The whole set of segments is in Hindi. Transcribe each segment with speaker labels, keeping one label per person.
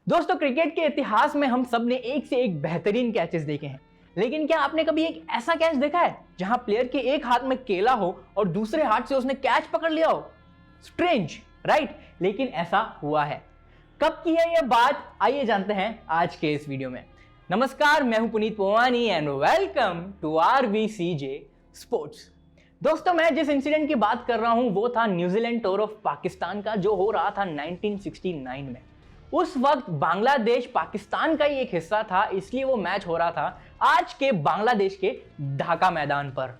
Speaker 1: दोस्तों, क्रिकेट के इतिहास में हम सब ने एक से एक बेहतरीन कैचेस देखे हैं, लेकिन क्या आपने कभी एक ऐसा कैच देखा है जहां प्लेयर के एक हाथ में केला हो और दूसरे हाथ से उसने कैच पकड़ लिया हो? Strange, right? लेकिन ऐसा हुआ है। कब की है यह बात, आइए जानते हैं आज के इस वीडियो में। नमस्कार, मैं हूं Puneet Powani and welcome to RVCJ sports. दोस्तों, मैं जिस इंसिडेंट की बात कर रहा हूं वो था न्यूजीलैंड टूर ऑफ पाकिस्तान का, जो हो रहा था 1969 में। उस वक्त बांग्लादेश पाकिस्तान का ही एक हिस्सा था, इसलिए वो मैच हो रहा था आज के बांग्लादेश के ढाका मैदान पर।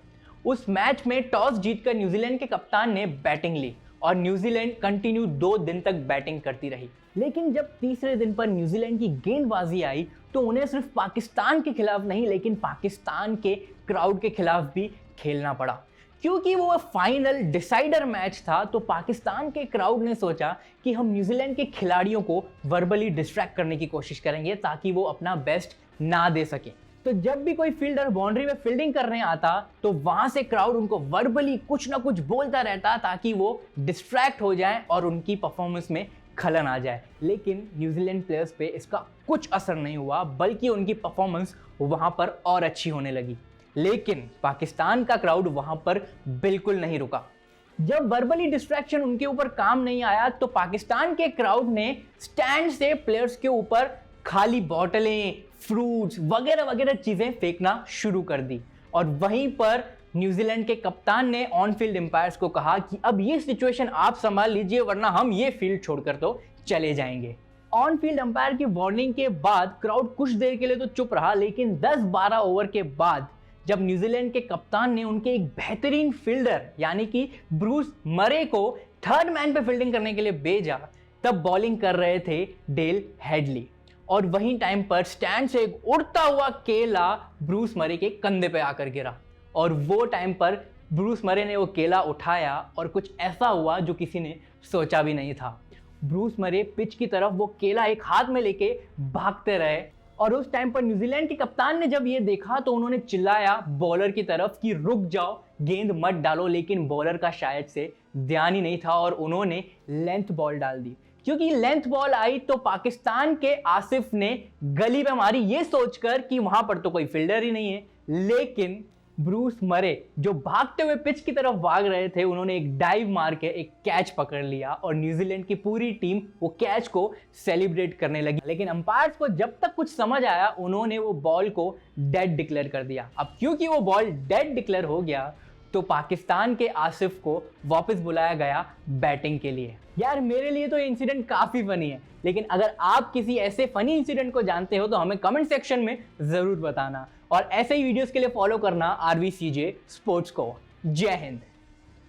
Speaker 1: उस मैच में टॉस जीतकर न्यूजीलैंड के कप्तान ने बैटिंग ली और न्यूजीलैंड कंटिन्यू 2 दिन तक बैटिंग करती रही। लेकिन जब तीसरे दिन पर न्यूजीलैंड की गेंदबाजी आई तो उन्हें सिर्फ पाकिस्तान के खिलाफ नहीं, लेकिन पाकिस्तान के क्राउड के खिलाफ भी खेलना पड़ा। क्योंकि वो फाइनल डिसाइडर मैच था, तो पाकिस्तान के क्राउड ने सोचा कि हम न्यूजीलैंड के खिलाड़ियों को वर्बली डिस्ट्रैक्ट करने की कोशिश करेंगे ताकि वो अपना बेस्ट ना दे सके। तो जब भी कोई फील्डर बाउंड्री में फील्डिंग करने आता तो वहां से क्राउड उनको वर्बली कुछ ना कुछ बोलता रहता ताकि वो डिस्ट्रैक्ट हो जाए और उनकी परफॉर्मेंस में खलन आ जाए। लेकिन न्यूजीलैंड प्लेयर्स पे इसका कुछ असर नहीं हुआ, बल्कि उनकी परफॉर्मेंस वहां पर और अच्छी होने लगी। लेकिन पाकिस्तान का क्राउड वहां पर बिल्कुल नहीं रुका। जब वर्बली डिस्ट्रैक्शन उनके ऊपर काम नहीं आया तो पाकिस्तान के क्राउड ने स्टैंड से प्लेयर्स के ऊपर खाली बोतलें, फ्रूट्स वगैरह वगैरह चीजें फेंकना शुरू कर दी। और वहीं पर न्यूजीलैंड के कप्तान ने ऑन फील्ड एम्पायर्स को कहा कि अब ये सिचुएशन आप संभाल लीजिए, वरना हम ये फील्ड छोड़कर तो चले जाएंगे। ऑन फील्ड अंपायर की वार्निंग के बाद क्राउड कुछ देर के लिए तो चुप रहा, लेकिन 10-12 ओवर के बाद जब न्यूजीलैंड के कप्तान ने उनके एक बेहतरीन फील्डर यानी कि ब्रूस मरे को थर्ड मैन पे फील्डिंग करने के लिए भेजा, तब बॉलिंग कर रहे थे डेल हेडली। और वहीं टाइम पर स्टैंड से एक उड़ता हुआ केला ब्रूस मरे के कंधे पे आकर गिरा, और वो टाइम पर ब्रूस मरे ने वो केला उठाया और कुछ ऐसा हुआ जो किसी ने सोचा भी नहीं था। ब्रूस मरे पिच की तरफ वो केला एक हाथ में लेके भागते रहे, और उस टाइम पर न्यूजीलैंड के कप्तान ने जब ये देखा तो उन्होंने चिल्लाया बॉलर की तरफ कि रुक जाओ, गेंद मत डालो। लेकिन बॉलर का शायद से ध्यान ही नहीं था और उन्होंने लेंथ बॉल डाल दी। क्योंकि लेंथ बॉल आई तो पाकिस्तान के आसिफ ने गली पे मारी, ये सोचकर कि वहां पर तो कोई फील्डर ही नहीं है। लेकिन ब्रूस मरे जो भागते हुए पिच की तरफ भाग रहे थे, उन्होंने एक डाइव मार के एक कैच पकड़ लिया और न्यूजीलैंड की पूरी टीम वो कैच को सेलिब्रेट करने लगी। लेकिन अंपायर्स को जब तक कुछ समझ आया, उन्होंने वो बॉल को डेड डिक्लेयर कर दिया। अब क्योंकि वो बॉल डेड डिक्लेयर हो गया तो पाकिस्तान के आसिफ को वापस बुलाया गया बैटिंग के लिए। यार, मेरे लिए तो ये इंसिडेंट काफी फनी है, लेकिन अगर आप किसी ऐसे फनी इंसिडेंट को जानते हो तो हमें कमेंट सेक्शन में जरूर बताना, और ऐसे ही वीडियोस के लिए फॉलो करना RVCJ स्पोर्ट्स को। जय हिंद।